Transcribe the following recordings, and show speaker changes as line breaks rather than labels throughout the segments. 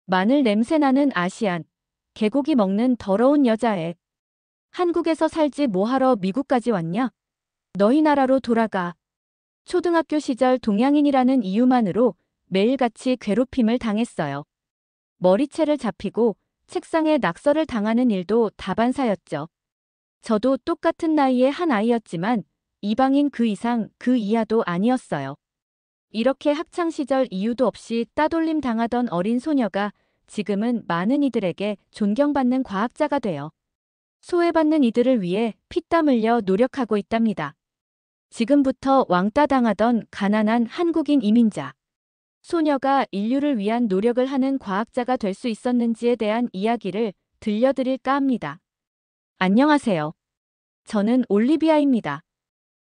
마늘 냄새나는 아시안. 개고기 먹는 더러운 여자애. 한국에서 살지 뭐하러 미국까지 왔냐? 너희 나라로 돌아가. 초등학교 시절 동양인이라는 이유만으로 매일같이 괴롭힘을 당했어요. 머리채를 잡히고 책상에 낙서를 당하는 일도 다반사였죠. 저도 똑같은 나이의 한 아이였지만 이방인 그 이상 그 이하도 아니었어요. 이렇게 학창시절 이유도 없이 따돌림 당하던 어린 소녀가 지금은 많은 이들에게 존경받는 과학자가 되어 소외받는 이들을 위해 피땀 흘려 노력하고 있답니다. 지금부터 왕따 당하던 가난한 한국인 이민자. 소녀가 인류를 위한 노력을 하는 과학자가 될 수 있었는지에 대한 이야기를 들려드릴까 합니다. 안녕하세요. 저는 올리비아입니다.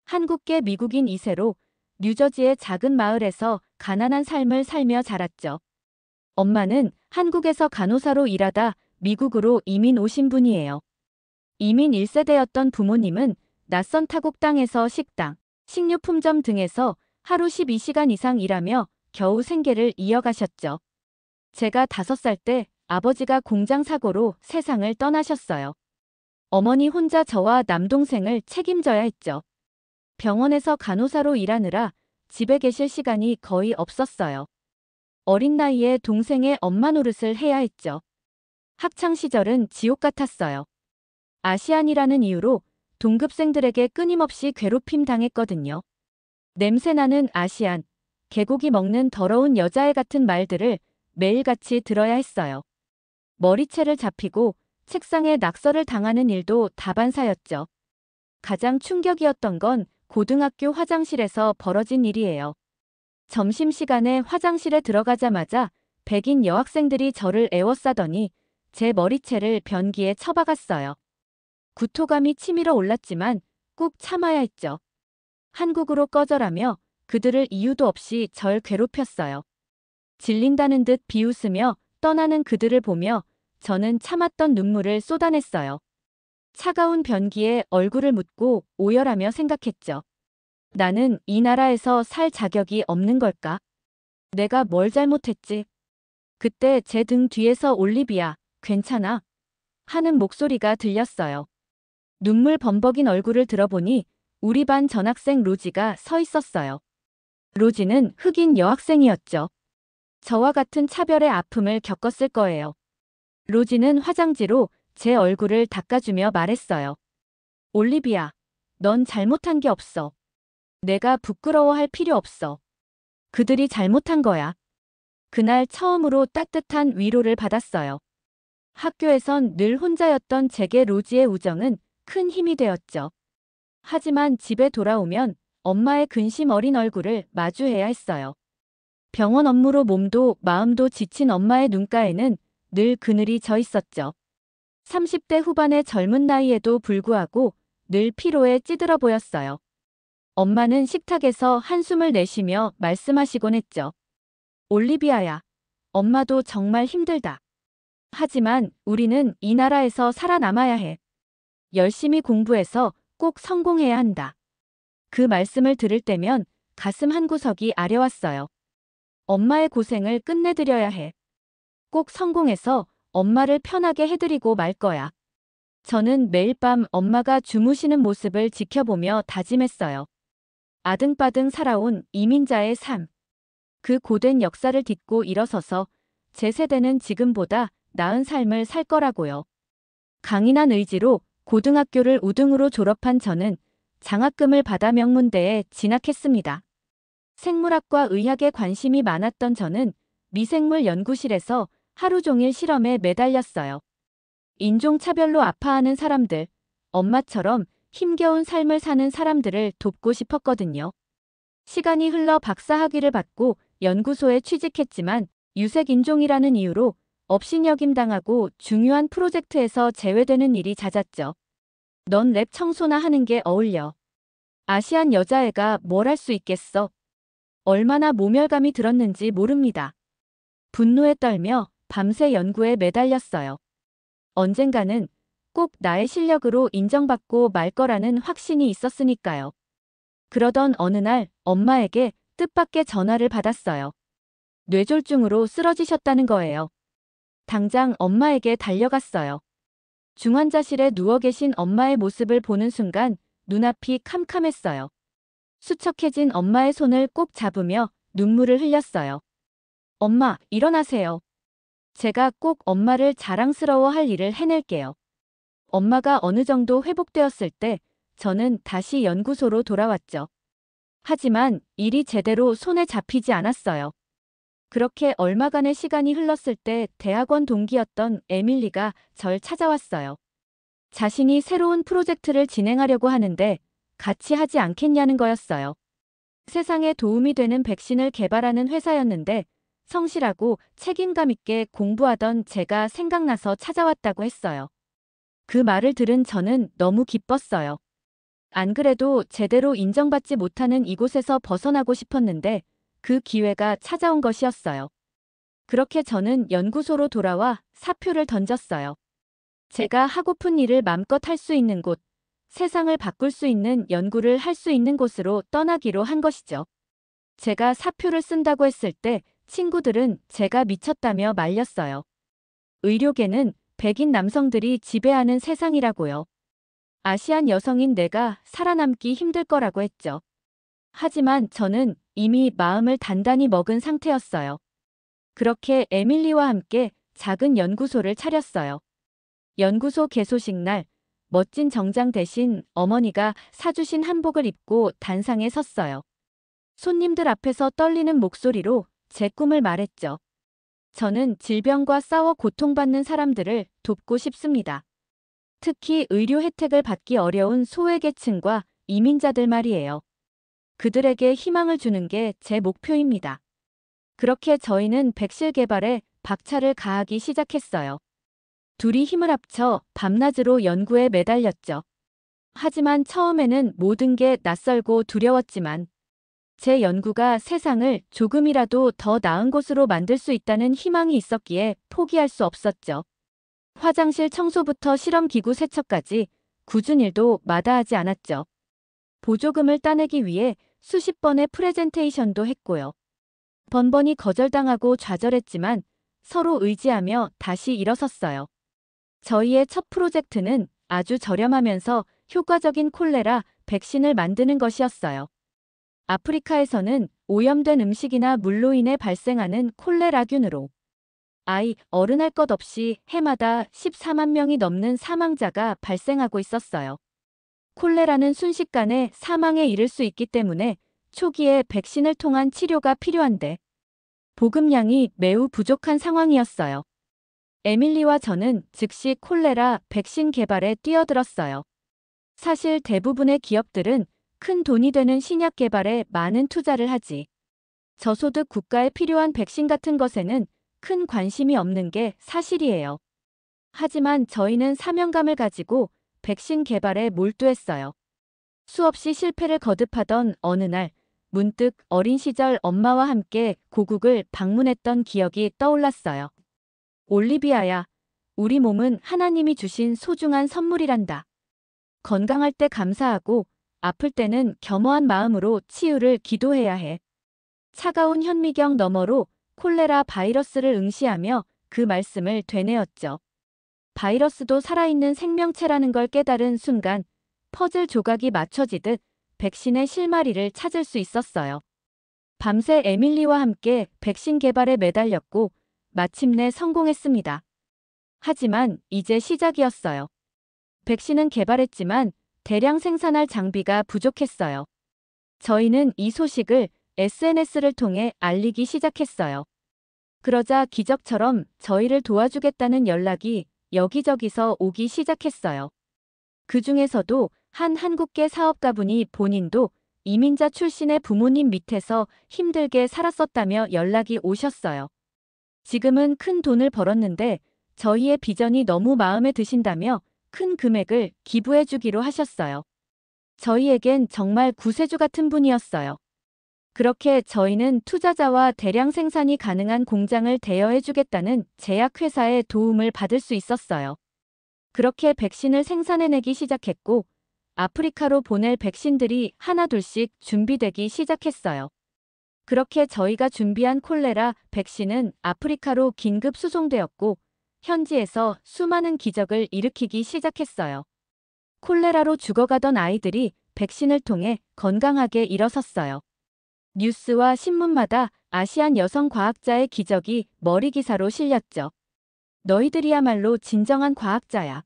한국계 미국인 2세로 뉴저지의 작은 마을에서 가난한 삶을 살며 자랐죠. 엄마는 한국에서 간호사로 일하다 미국으로 이민 오신 분이에요. 이민 1세대였던 부모님은 낯선 타국 땅에서 식당, 식료품점 등에서 하루 12시간 이상 일하며 겨우 생계를 이어가셨죠. 제가 5살 때 아버지가 공장 사고로 세상을 떠나셨어요. 어머니 혼자 저와 남동생을 책임져야 했죠. 병원에서 간호사로 일하느라 집에 계실 시간이 거의 없었어요. 어린 나이에 동생의 엄마 노릇을 해야 했죠. 학창 시절은 지옥 같았어요. 아시안이라는 이유로 동급생들에게 끊임없이 괴롭힘 당했거든요. 냄새나는 아시안, 개고기 먹는 더러운 여자애 같은 말들을 매일같이 들어야 했어요. 머리채를 잡히고 책상에 낙서를 당하는 일도 다반사였죠. 가장 충격이었던 건 고등학교 화장실에서 벌어진 일이에요. 점심시간에 화장실에 들어가자마자 백인 여학생들이 저를 애워싸더니 제 머리채를 변기에 처박았어요. 구토감이 치밀어 올랐지만 꾹 참아야 했죠. 한국으로 꺼져라며 그들을 이유도 없이 절 괴롭혔어요. 질린다는 듯 비웃으며 떠나는 그들을 보며 저는 참았던 눈물을 쏟아냈어요. 차가운 변기에 얼굴을 묻고 오열하며 생각했죠. 나는 이 나라에서 살 자격이 없는 걸까? 내가 뭘 잘못했지? 그때 제 등 뒤에서 올리비아, 괜찮아? 하는 목소리가 들렸어요. 눈물 범벅인 얼굴을 들어보니 우리 반 전학생 로지가 서 있었어요. 로지는 흑인 여학생이었죠. 저와 같은 차별의 아픔을 겪었을 거예요. 로지는 화장지로 제 얼굴을 닦아주며 말했어요. 올리비아, 넌 잘못한 게 없어. 내가 부끄러워할 필요 없어. 그들이 잘못한 거야. 그날 처음으로 따뜻한 위로를 받았어요. 학교에선 늘 혼자였던 제게 로지의 우정은 큰 힘이 되었죠. 하지만 집에 돌아오면 엄마의 근심 어린 얼굴을 마주해야 했어요. 병원 업무로 몸도 마음도 지친 엄마의 눈가에는 늘 그늘이 져 있었죠. 30대 후반의 젊은 나이에도 불구하고 늘 피로에 찌들어 보였어요. 엄마는 식탁에서 한숨을 내쉬며 말씀하시곤 했죠. 올리비아야, 엄마도 정말 힘들다. 하지만 우리는 이 나라에서 살아남아야 해. 열심히 공부해서 꼭 성공해야 한다. 그 말씀을 들을 때면 가슴 한구석이 아려왔어요. 엄마의 고생을 끝내드려야 해. 꼭 성공해서 엄마를 편하게 해드리고 말 거야. 저는 매일 밤 엄마가 주무시는 모습을 지켜보며 다짐했어요. 아등바등 살아온 이민자의 삶. 그 고된 역사를 딛고 일어서서 제 세대는 지금보다 나은 삶을 살 거라고요. 강인한 의지로 고등학교를 우등으로 졸업한 저는 장학금을 받아 명문대에 진학했습니다. 생물학과 의학에 관심이 많았던 저는 미생물 연구실에서 하루 종일 실험에 매달렸어요. 인종차별로 아파하는 사람들, 엄마처럼 힘겨운 삶을 사는 사람들을 돕고 싶었거든요. 시간이 흘러 박사학위를 받고 연구소에 취직했지만 유색인종이라는 이유로 업신여김당하고 중요한 프로젝트에서 제외되는 일이 잦았죠. 넌 랩 청소나 하는 게 어울려. 아시안 여자애가 뭘 할 수 있겠어? 얼마나 모멸감이 들었는지 모릅니다. 분노에 떨며 밤새 연구에 매달렸어요. 언젠가는 꼭 나의 실력으로 인정받고 말 거라는 확신이 있었으니까요. 그러던 어느 날 엄마에게 뜻밖의 전화를 받았어요. 뇌졸중으로 쓰러지셨다는 거예요. 당장 엄마에게 달려갔어요. 중환자실에 누워 계신 엄마의 모습을 보는 순간 눈앞이 캄캄했어요. 수척해진 엄마의 손을 꼭 잡으며 눈물을 흘렸어요. 엄마, 일어나세요. 제가 꼭 엄마를 자랑스러워할 일을 해낼게요. 엄마가 어느 정도 회복되었을 때 저는 다시 연구소로 돌아왔죠. 하지만 일이 제대로 손에 잡히지 않았어요. 그렇게 얼마간의 시간이 흘렀을 때 대학원 동기였던 에밀리가 절 찾아왔어요. 자신이 새로운 프로젝트를 진행하려고 하는데 같이 하지 않겠냐는 거였어요. 세상에 도움이 되는 백신을 개발하는 회사였는데 성실하고 책임감 있게 공부하던 제가 생각나서 찾아왔다고 했어요. 그 말을 들은 저는 너무 기뻤어요. 안 그래도 제대로 인정받지 못하는 이곳에서 벗어나고 싶었는데 그 기회가 찾아온 것이었어요. 그렇게 저는 연구소로 돌아와 사표를 던졌어요. 제가 하고픈 일을 맘껏 할 수 있는 곳, 세상을 바꿀 수 있는 연구를 할 수 있는 곳으로 떠나기로 한 것이죠. 제가 사표를 쓴다고 했을 때 친구들은 제가 미쳤다며 말렸어요. 의료계는 백인 남성들이 지배하는 세상이라고요. 아시안 여성인 내가 살아남기 힘들 거라고 했죠. 하지만 저는 이미 마음을 단단히 먹은 상태였어요. 그렇게 에밀리와 함께 작은 연구소를 차렸어요. 연구소 개소식 날, 멋진 정장 대신 어머니가 사주신 한복을 입고 단상에 섰어요. 손님들 앞에서 떨리는 목소리로 제 꿈을 말했죠. 저는 질병과 싸워 고통받는 사람들을 돕고 싶습니다. 특히 의료 혜택을 받기 어려운 소외계층과 이민자들 말이에요. 그들에게 희망을 주는 게 제 목표입니다. 그렇게 저희는 백실 개발에 박차를 가하기 시작했어요. 둘이 힘을 합쳐 밤낮으로 연구에 매달렸죠. 하지만 처음에는 모든 게 낯설고 두려웠지만 제 연구가 세상을 조금이라도 더 나은 곳으로 만들 수 있다는 희망이 있었기에 포기할 수 없었죠. 화장실 청소부터 실험기구 세척까지 굳은 일도 마다하지 않았죠. 보조금을 따내기 위해 수십 번의 프레젠테이션도 했고요. 번번이 거절당하고 좌절했지만 서로 의지하며 다시 일어섰어요. 저희의 첫 프로젝트는 아주 저렴하면서 효과적인 콜레라 백신을 만드는 것이었어요. 아프리카에서는 오염된 음식이나 물로 인해 발생하는 콜레라균으로 어른 할 것 없이 해마다 14만 명이 넘는 사망자가 발생하고 있었어요. 콜레라는 순식간에 사망에 이를 수 있기 때문에 초기에 백신을 통한 치료가 필요한데 보급량이 매우 부족한 상황이었어요. 에밀리와 저는 즉시 콜레라 백신 개발에 뛰어들었어요. 사실 대부분의 기업들은 큰 돈이 되는 신약 개발에 많은 투자를 하지. 저소득 국가에 필요한 백신 같은 것에는 큰 관심이 없는 게 사실이에요. 하지만 저희는 사명감을 가지고 백신 개발에 몰두했어요. 수없이 실패를 거듭하던 어느 날 문득 어린 시절 엄마와 함께 고국을 방문했던 기억이 떠올랐어요. 올리비아야, 우리 몸은 하나님이 주신 소중한 선물이란다. 건강할 때 감사하고 아플 때는 겸허한 마음으로 치유를 기도해야 해. 차가운 현미경 너머로 콜레라 바이러스를 응시하며 그 말씀을 되뇌었죠. 바이러스도 살아있는 생명체라는 걸 깨달은 순간 퍼즐 조각이 맞춰지듯 백신의 실마리를 찾을 수 있었어요. 밤새 에밀리와 함께 백신 개발에 매달렸고 마침내 성공했습니다. 하지만 이제 시작이었어요. 백신은 개발했지만 대량 생산할 장비가 부족했어요. 저희는 이 소식을 SNS를 통해 알리기 시작했어요. 그러자 기적처럼 저희를 도와주겠다는 연락이 여기저기서 오기 시작했어요. 그 중에서도 한 한국계 사업가분이 본인도 이민자 출신의 부모님 밑에서 힘들게 살았었다며 연락이 오셨어요. 지금은 큰 돈을 벌었는데 저희의 비전이 너무 마음에 드신다며 큰 금액을 기부해 주기로 하셨어요. 저희에겐 정말 구세주 같은 분이었어요. 그렇게 저희는 투자자와 대량 생산이 가능한 공장을 대여해 주겠다는 제약회사의 도움을 받을 수 있었어요. 그렇게 백신을 생산해내기 시작했고 아프리카로 보낼 백신들이 하나둘씩 준비되기 시작했어요. 그렇게 저희가 준비한 콜레라 백신은 아프리카로 긴급 수송되었고 현지에서 수많은 기적을 일으키기 시작했어요. 콜레라로 죽어가던 아이들이 백신을 통해 건강하게 일어섰어요. 뉴스와 신문마다 아시안 여성 과학자의 기적이 머리 기사로 실렸죠. 너희들이야말로 진정한 과학자야.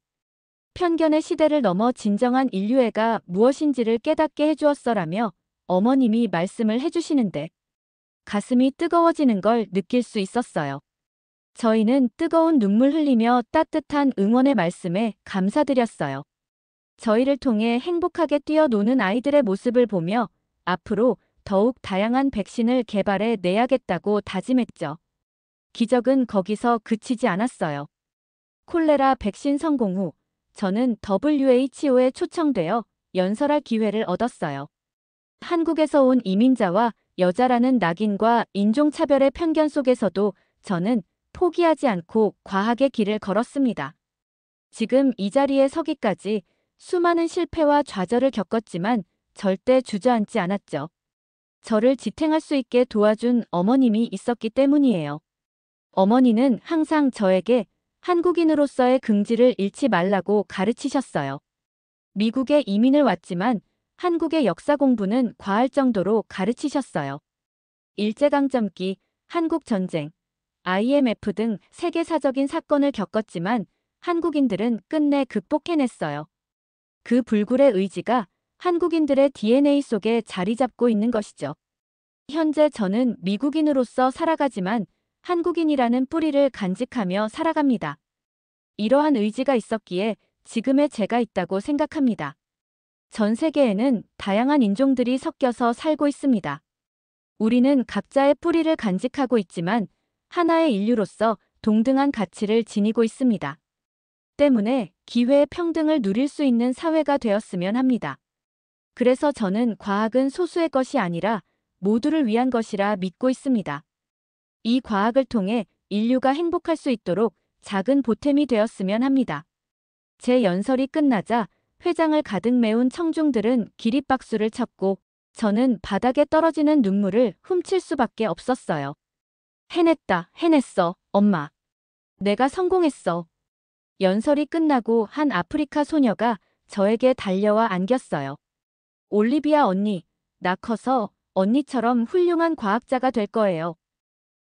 편견의 시대를 넘어 진정한 인류애가 무엇인지를 깨닫게 해주었어라며 어머님이 말씀을 해주시는데 가슴이 뜨거워지는 걸 느낄 수 있었어요. 저희는 뜨거운 눈물 흘리며 따뜻한 응원의 말씀에 감사드렸어요. 저희를 통해 행복하게 뛰어노는 아이들의 모습을 보며 앞으로 더욱 다양한 백신을 개발해 내야겠다고 다짐했죠. 기적은 거기서 그치지 않았어요. 콜레라 백신 성공 후 저는 WHO에 초청되어 연설할 기회를 얻었어요. 한국에서 온 이민자와 여자라는 낙인과 인종차별의 편견 속에서도 저는 포기하지 않고 과학의 길을 걸었습니다. 지금 이 자리에 서기까지 수많은 실패와 좌절을 겪었지만 절대 주저앉지 않았죠. 저를 지탱할 수 있게 도와준 어머님이 있었기 때문이에요. 어머니는 항상 저에게 한국인으로서의 긍지를 잃지 말라고 가르치셨어요. 미국에 이민을 왔지만 한국의 역사 공부는 과할 정도로 가르치셨어요. 일제강점기, 한국전쟁, IMF 등 세계사적인 사건을 겪었지만 한국인들은 끝내 극복해냈어요. 그 불굴의 의지가 한국인들의 DNA 속에 자리 잡고 있는 것이죠. 현재 저는 미국인으로서 살아가지만 한국인이라는 뿌리를 간직하며 살아갑니다. 이러한 의지가 있었기에 지금의 제가 있다고 생각합니다. 전 세계에는 다양한 인종들이 섞여서 살고 있습니다. 우리는 각자의 뿌리를 간직하고 있지만 하나의 인류로서 동등한 가치를 지니고 있습니다. 때문에 기회의 평등을 누릴 수 있는 사회가 되었으면 합니다. 그래서 저는 과학은 소수의 것이 아니라 모두를 위한 것이라 믿고 있습니다. 이 과학을 통해 인류가 행복할 수 있도록 작은 보탬이 되었으면 합니다. 제 연설이 끝나자 회장을 가득 메운 청중들은 기립박수를 쳤고 저는 바닥에 떨어지는 눈물을 훔칠 수밖에 없었어요. 해냈다, 해냈어, 엄마. 내가 성공했어. 연설이 끝나고 한 아프리카 소녀가 저에게 달려와 안겼어요. 올리비아 언니, 나 커서 언니처럼 훌륭한 과학자가 될 거예요.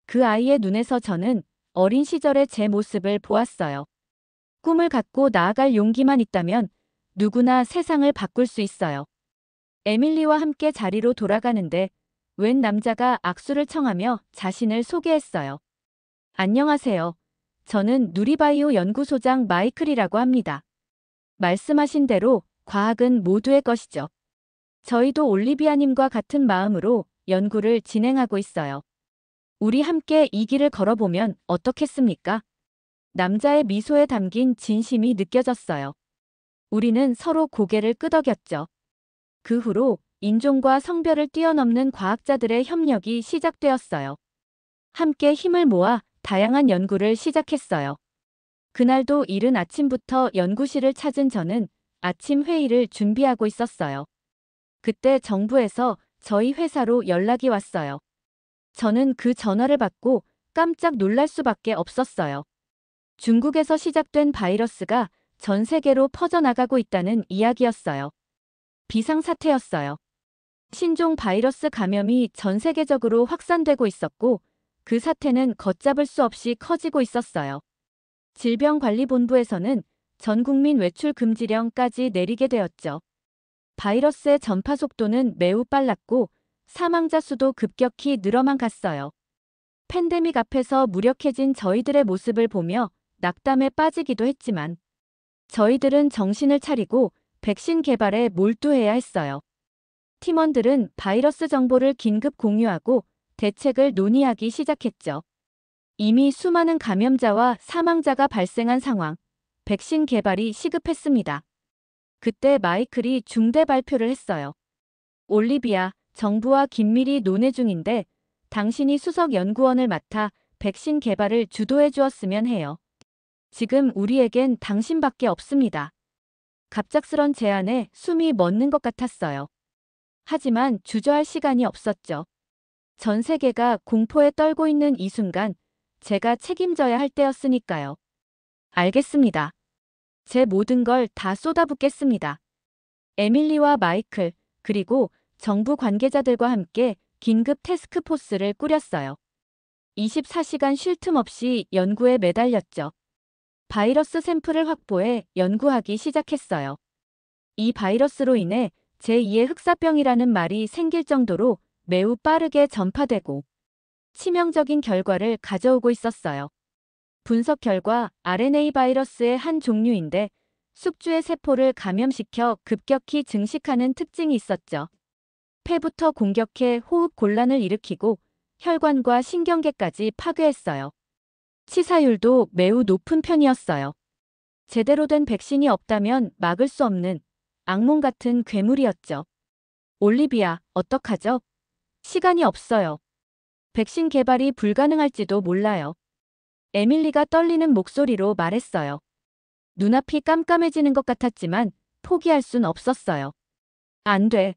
그 아이의 눈에서 저는 어린 시절의 제 모습을 보았어요. 꿈을 갖고 나아갈 용기만 있다면 누구나 세상을 바꿀 수 있어요. 에밀리와 함께 자리로 돌아가는데 웬 남자가 악수를 청하며 자신을 소개했어요. 안녕하세요. 저는 누리바이오 연구소장 마이클이라고 합니다. 말씀하신 대로 과학은 모두의 것이죠. 저희도 올리비아님과 같은 마음으로 연구를 진행하고 있어요. 우리 함께 이 길을 걸어보면 어떻겠습니까? 남자의 미소에 담긴 진심이 느껴졌어요. 우리는 서로 고개를 끄덕였죠. 그 후로 인종과 성별을 뛰어넘는 과학자들의 협력이 시작되었어요. 함께 힘을 모아 다양한 연구를 시작했어요. 그날도 이른 아침부터 연구실을 찾은 저는 아침 회의를 준비하고 있었어요. 그때 정부에서 저희 회사로 연락이 왔어요. 저는 그 전화를 받고 깜짝 놀랄 수밖에 없었어요. 중국에서 시작된 바이러스가 전 세계로 퍼져나가고 있다는 이야기였어요. 비상사태였어요. 신종 바이러스 감염이 전 세계적으로 확산되고 있었고 그 사태는 걷잡을 수 없이 커지고 있었어요. 질병관리본부에서는 전국민 외출 금지령까지 내리게 되었죠. 바이러스의 전파 속도는 매우 빨랐고 사망자 수도 급격히 늘어만 갔어요. 팬데믹 앞에서 무력해진 저희들의 모습을 보며 낙담에 빠지기도 했지만 저희들은 정신을 차리고 백신 개발에 몰두해야 했어요. 팀원들은 바이러스 정보를 긴급 공유하고 대책을 논의하기 시작했죠. 이미 수많은 감염자와 사망자가 발생한 상황, 백신 개발이 시급했습니다. 그때 마이클이 중대 발표를 했어요. 올리비아, 정부와 긴밀히 논의 중인데 당신이 수석 연구원을 맡아 백신 개발을 주도해 주었으면 해요. 지금 우리에겐 당신밖에 없습니다. 갑작스런 제안에 숨이 멎는 것 같았어요. 하지만 주저할 시간이 없었죠. 전 세계가 공포에 떨고 있는 이 순간 제가 책임져야 할 때였으니까요. 알겠습니다. 제 모든 걸 다 쏟아붓겠습니다. 에밀리와 마이클, 그리고 정부 관계자들과 함께 긴급 태스크포스를 꾸렸어요. 24시간 쉴 틈 없이 연구에 매달렸죠. 바이러스 샘플을 확보해 연구하기 시작했어요. 이 바이러스로 인해 제2의 흑사병이라는 말이 생길 정도로 매우 빠르게 전파되고 치명적인 결과를 가져오고 있었어요. 분석 결과 RNA 바이러스의 한 종류인데 숙주의 세포를 감염시켜 급격히 증식하는 특징이 있었죠. 폐부터 공격해 호흡 곤란을 일으키고 혈관과 신경계까지 파괴했어요. 치사율도 매우 높은 편이었어요. 제대로 된 백신이 없다면 막을 수 없는 악몽 같은 괴물이었죠. 올리비아, 어떡하죠? 시간이 없어요. 백신 개발이 불가능할지도 몰라요. 에밀리가 떨리는 목소리로 말했어요. 눈앞이 깜깜해지는 것 같았지만 포기할 순 없었어요. 안 돼.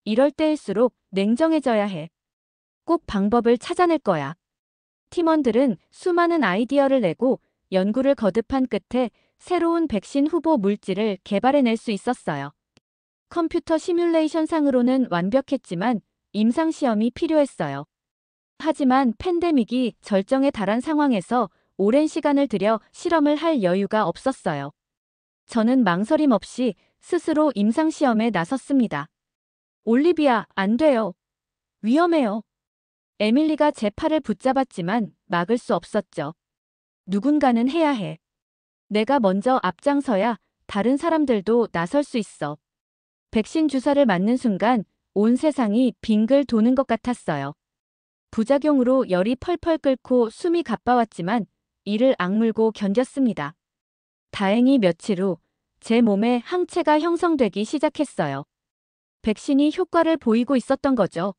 이럴 때일수록 냉정해져야 해. 꼭 방법을 찾아낼 거야. 팀원들은 수많은 아이디어를 내고 연구를 거듭한 끝에 새로운 백신 후보 물질을 개발해낼 수 있었어요. 컴퓨터 시뮬레이션 상으로는 완벽했지만 임상시험이 필요했어요. 하지만 팬데믹이 절정에 달한 상황에서 오랜 시간을 들여 실험을 할 여유가 없었어요. 저는 망설임 없이 스스로 임상시험에 나섰습니다. 올리비아, 안 돼요. 위험해요. 에밀리가 제 팔을 붙잡았지만 막을 수 없었죠. 누군가는 해야 해. 내가 먼저 앞장서야 다른 사람들도 나설 수 있어. 백신 주사를 맞는 순간 온 세상이 빙글 도는 것 같았어요. 부작용으로 열이 펄펄 끓고 숨이 가빠왔지만 이를 악물고 견뎠습니다. 다행히 며칠 후 제 몸에 항체가 형성되기 시작했어요. 백신이 효과를 보이고 있었던 거죠.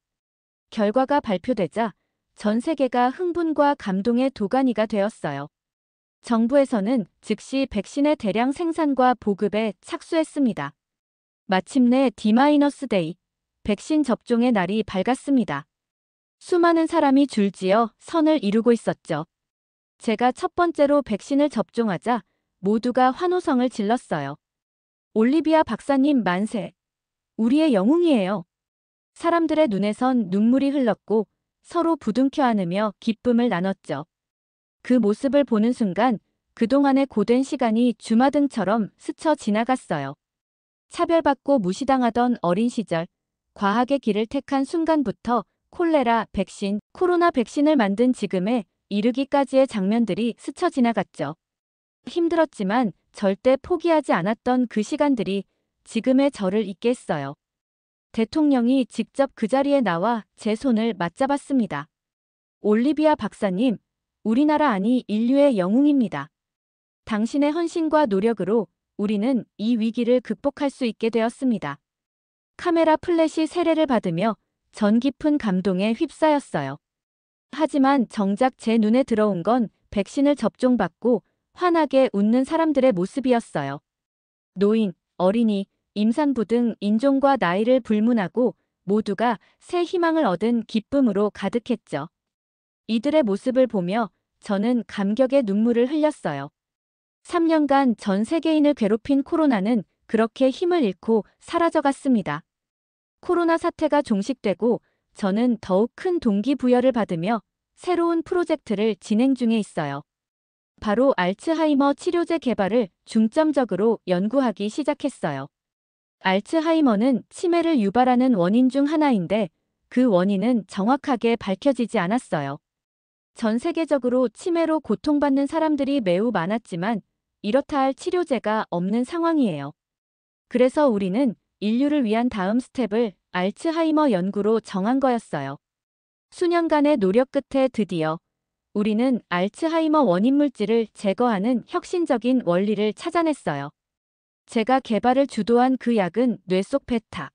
결과가 발표되자 전 세계가 흥분과 감동의 도가니가 되었어요. 정부에서는 즉시 백신의 대량 생산과 보급에 착수했습니다. 마침내 D-데이, 백신 접종의 날이 밝았습니다. 수많은 사람이 줄지어 선을 이루고 있었죠. 제가 첫 번째로 백신을 접종하자 모두가 환호성을 질렀어요. 올리비아 박사님 만세. 우리의 영웅이에요. 사람들의 눈에선 눈물이 흘렀고 서로 부둥켜 안으며 기쁨을 나눴죠. 그 모습을 보는 순간 그동안의 고된 시간이 주마등처럼 스쳐 지나갔어요. 차별받고 무시당하던 어린 시절, 과학의 길을 택한 순간부터 콜레라 백신, 코로나 백신을 만든 지금에 이르기까지의 장면들이 스쳐 지나갔죠. 힘들었지만 절대 포기하지 않았던 그 시간들이 지금의 저를 있게 했어요. 대통령이 직접 그 자리에 나와 제 손을 맞잡았습니다. 올리비아 박사님, 우리나라 아니 인류의 영웅입니다. 당신의 헌신과 노력으로 우리는 이 위기를 극복할 수 있게 되었습니다. 카메라 플래시 세례를 받으며 전 깊은 감동에 휩싸였어요. 하지만 정작 제 눈에 들어온 건 백신을 접종받고 환하게 웃는 사람들의 모습이었어요. 노인, 어린이, 임산부 등 인종과 나이를 불문하고 모두가 새 희망을 얻은 기쁨으로 가득했죠. 이들의 모습을 보며 저는 감격의 눈물을 흘렸어요. 3년간 전 세계인을 괴롭힌 코로나는 그렇게 힘을 잃고 사라져갔습니다. 코로나 사태가 종식되고 저는 더욱 큰 동기부여를 받으며 새로운 프로젝트를 진행 중에 있어요. 바로 알츠하이머 치료제 개발을 중점적으로 연구하기 시작했어요. 알츠하이머는 치매를 유발하는 원인 중 하나인데 그 원인은 정확하게 밝혀지지 않았어요. 전 세계적으로 치매로 고통받는 사람들이 매우 많았지만 이렇다 할 치료제가 없는 상황이에요. 그래서 우리는 인류를 위한 다음 스텝을 알츠하이머 연구로 정한 거였어요. 수년간의 노력 끝에 드디어 우리는 알츠하이머 원인 물질을 제거하는 혁신적인 원리를 찾아냈어요. 제가 개발을 주도한 그 약은 뇌 속 베타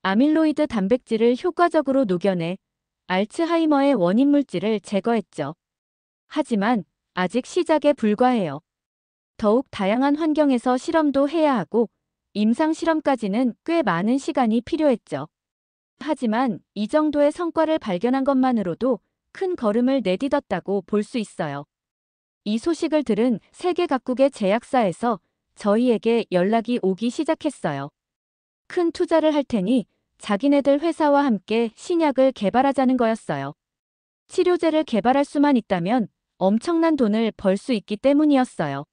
아밀로이드 단백질을 효과적으로 녹여내 알츠하이머의 원인 물질을 제거했죠. 하지만 아직 시작에 불과해요. 더욱 다양한 환경에서 실험도 해야 하고 임상 실험까지는 꽤 많은 시간이 필요했죠. 하지만 이 정도의 성과를 발견한 것만으로도 큰 걸음을 내딛었다고 볼 수 있어요. 이 소식을 들은 세계 각국의 제약사에서 저희에게 연락이 오기 시작했어요. 큰 투자를 할 테니 자기네들 회사와 함께 신약을 개발하자는 거였어요. 치료제를 개발할 수만 있다면 엄청난 돈을 벌 수 있기 때문이었어요.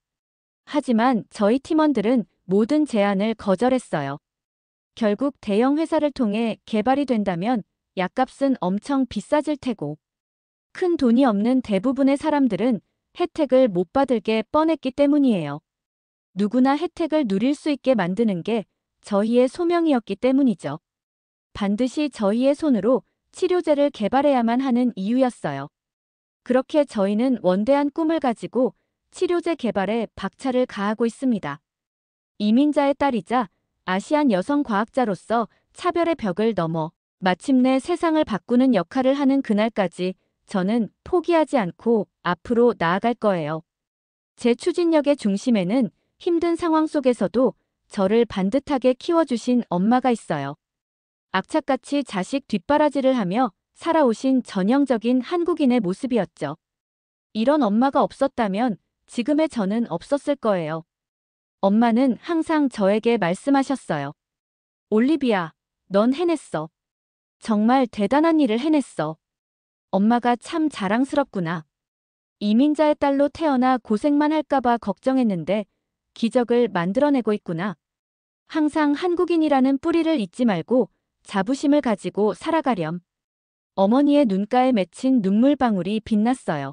하지만 저희 팀원들은 모든 제안을 거절했어요. 결국 대형 회사를 통해 개발이 된다면 약값은 엄청 비싸질 테고 큰 돈이 없는 대부분의 사람들은 혜택을 못 받을 게 뻔했기 때문이에요. 누구나 혜택을 누릴 수 있게 만드는 게 저희의 소명이었기 때문이죠. 반드시 저희의 손으로 치료제를 개발해야만 하는 이유였어요. 그렇게 저희는 원대한 꿈을 가지고 치료제 개발에 박차를 가하고 있습니다. 이민자의 딸이자 아시안 여성 과학자로서 차별의 벽을 넘어 마침내 세상을 바꾸는 역할을 하는 그날까지 저는 포기하지 않고 앞으로 나아갈 거예요. 제 추진력의 중심에는 힘든 상황 속에서도 저를 반듯하게 키워주신 엄마가 있어요. 악착같이 자식 뒷바라지를 하며 살아오신 전형적인 한국인의 모습이었죠. 이런 엄마가 없었다면 지금의 저는 없었을 거예요. 엄마는 항상 저에게 말씀하셨어요. 올리비아, 넌 해냈어. 정말 대단한 일을 해냈어. 엄마가 참 자랑스럽구나. 이민자의 딸로 태어나 고생만 할까봐 걱정했는데 기적을 만들어내고 있구나. 항상 한국인이라는 뿌리를 잊지 말고 자부심을 가지고 살아가렴. 어머니의 눈가에 맺힌 눈물방울이 빛났어요.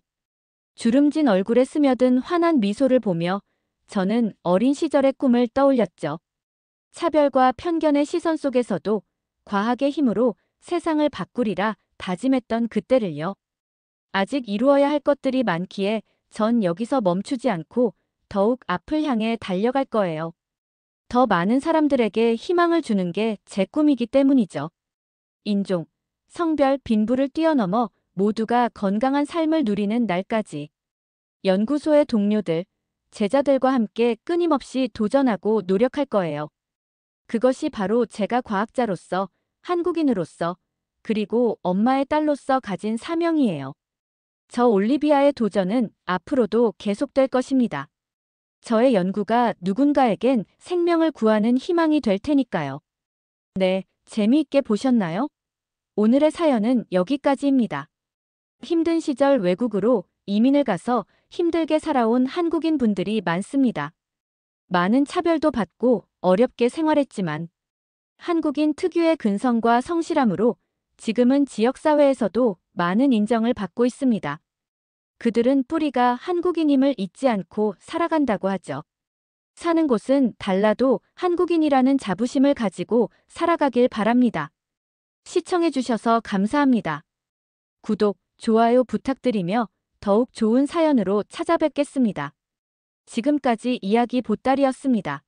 주름진 얼굴에 스며든 환한 미소를 보며 저는 어린 시절의 꿈을 떠올렸죠. 차별과 편견의 시선 속에서도 과학의 힘으로 세상을 바꾸리라 다짐했던 그때를요. 아직 이루어야 할 것들이 많기에 전 여기서 멈추지 않고 더욱 앞을 향해 달려갈 거예요. 더 많은 사람들에게 희망을 주는 게 제 꿈이기 때문이죠. 인종, 성별, 빈부를 뛰어넘어 모두가 건강한 삶을 누리는 날까지 연구소의 동료들, 제자들과 함께 끊임없이 도전하고 노력할 거예요. 그것이 바로 제가 과학자로서, 한국인으로서, 그리고 엄마의 딸로서 가진 사명이에요. 저 올리비아의 도전은 앞으로도 계속될 것입니다. 저의 연구가 누군가에겐 생명을 구하는 희망이 될 테니까요. 네, 재미있게 보셨나요? 오늘의 사연은 여기까지입니다. 힘든 시절 외국으로 이민을 가서 힘들게 살아온 한국인 분들이 많습니다. 많은 차별도 받고 어렵게 생활했지만 한국인 특유의 근성과 성실함으로 지금은 지역사회에서도 많은 인정을 받고 있습니다. 그들은 뿌리가 한국인임을 잊지 않고 살아간다고 하죠. 사는 곳은 달라도 한국인이라는 자부심을 가지고 살아가길 바랍니다. 시청해주셔서 감사합니다. 구독, 좋아요 부탁드리며 더욱 좋은 사연으로 찾아뵙겠습니다. 지금까지 이야기 보따리였습니다.